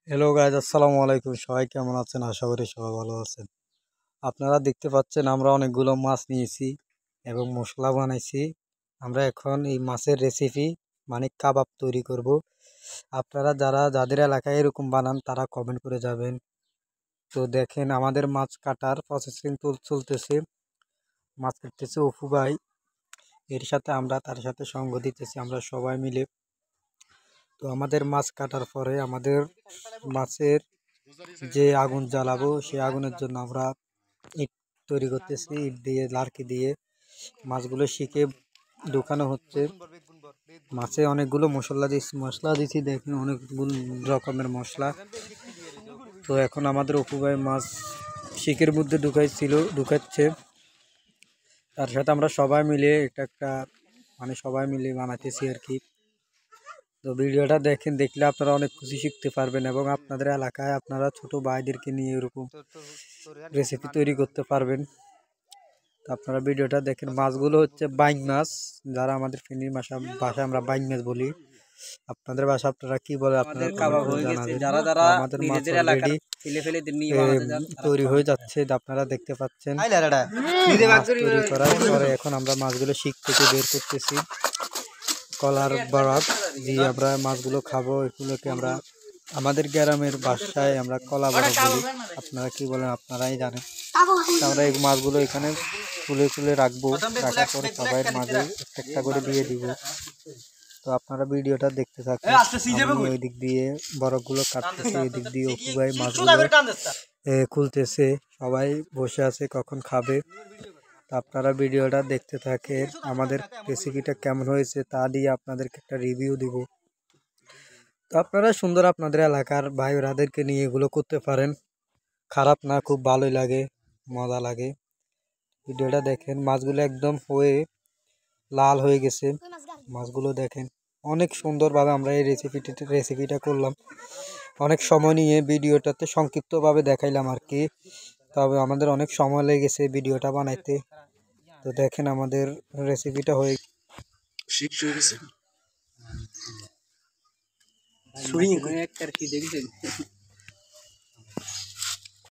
Hello guys, আসসালামু আলাইকুম। সবাই কেমন আছেন? আশা করি সবাই ভালো আছেন। আপনারা দেখতে পাচ্ছেন আমরা অনেকগুলো মাছ নিয়েছি এবং মশলা বানাইছি। আমরা এখন এই মাছের রেসিপি মানে কাবাব তৈরি করব। আপনারা যাদের এলাকায় এরকম বানান তারা কমেন্ট করে যাবেন। তো দেখেন আমাদের মাছ কাটার প্রসেসিং চলতেছে। মাছ কাটতেছে অপু ভাই, এর সাথে আমরা তার সাথে সঙ্গ দিতেছি আমরা সবাই মিলে। তো আমাদের মাছ কাটার পরে আমাদের মাছের যে আগুন জ্বালাবো সেই আগুনের জন্য আমরা ইট তৈরি করতেছি। ইট দিয়ে লার্কি দিয়ে মাছগুলো শিখে ঢুকানো হচ্ছে। মাছে অনেকগুলো মশলা দিছি দেখেন, অনেকগুলো রকমের মশলা। তো এখন আমাদের অপু ভাই মাছ শিকের মধ্যে ঢুকাচ্ছে। তার সাথে আমরা সবাই মিলে একটা সবাই মিলে বানাইতেছি আর কি। তো ভিডিওটা দেখলে আপনারা অনেক কিছু শিখতে পারবেন এবং আপনাদের এলাকায় আপনারা ছোট ভাইদেরকে নিয়ে এরকম রেসিপি তৈরি করতে পারবেন। তো আপনারা ভিডিওটা দেখেন। মাছগুলো হচ্ছে বাইং মাছ, যারা আমাদের ফেনীর ভাষায় আমরা বাইং মাছ বলি। আপনাদের ভাষা আপনারা কি বলে আপনারা জানাবেন। আমাদের মাছ অলরেডি তৈরি হয়ে যাচ্ছে, আপনারা দেখতে পাচ্ছেন। মাছ তৈরি করার পরে এখন আমরা মাছগুলো শিক থেকে বের করতেছি। কলার বরফ দিয়ে আমরা মাছগুলো খাবো। এগুলোকে আমরা আমাদের গ্রামের ভাষায় আমরা কলা বরফ বলি। আপনারা কি বলেন আপনারাই জানেন। আমরা এই মাছগুলো এখানে তুলে রাখবো। রাখার পরে সবাই মাঝে একটা করে দিয়ে দিব। তো আপনারা ভিডিওটা দেখতে থাকুন। আমি ওই দিক দিয়ে বরফগুলো কাটতেছি, এই দিক দিয়ে অপু ভাই মাছগুলো খুলতেছে। সবাই বসে আছে কখন খাবে। আপনারা ভিডিওটা দেখতে থাকেন। আমাদের রেসিপিটা কেমন হয়েছে তা দিয়ে আপনাদেরকে একটা রিভিউ দিব। তো আপনারা সুন্দর আপনাদের এলাকার ভাই ওরাদেরকে নিয়ে এগুলো করতে পারেন। খারাপ না, খুব ভালোই লাগে, মজা লাগে। ভিডিওটা দেখেন। মাছগুলো একদম হয়ে লাল হয়ে গেছে। মাছগুলো দেখেন অনেক সুন্দরভাবে আমরা এই রেসিপিটা করলাম। অনেক সময় নিয়ে ভিডিওটাতে সংক্ষিপ্তভাবে দেখাইলাম আর কি। তবে আমাদের অনেক সময় লেগেছে ভিডিওটা বানাইতে। তো দেখেন আমাদের রেসিপিটা হয়ে গেছে।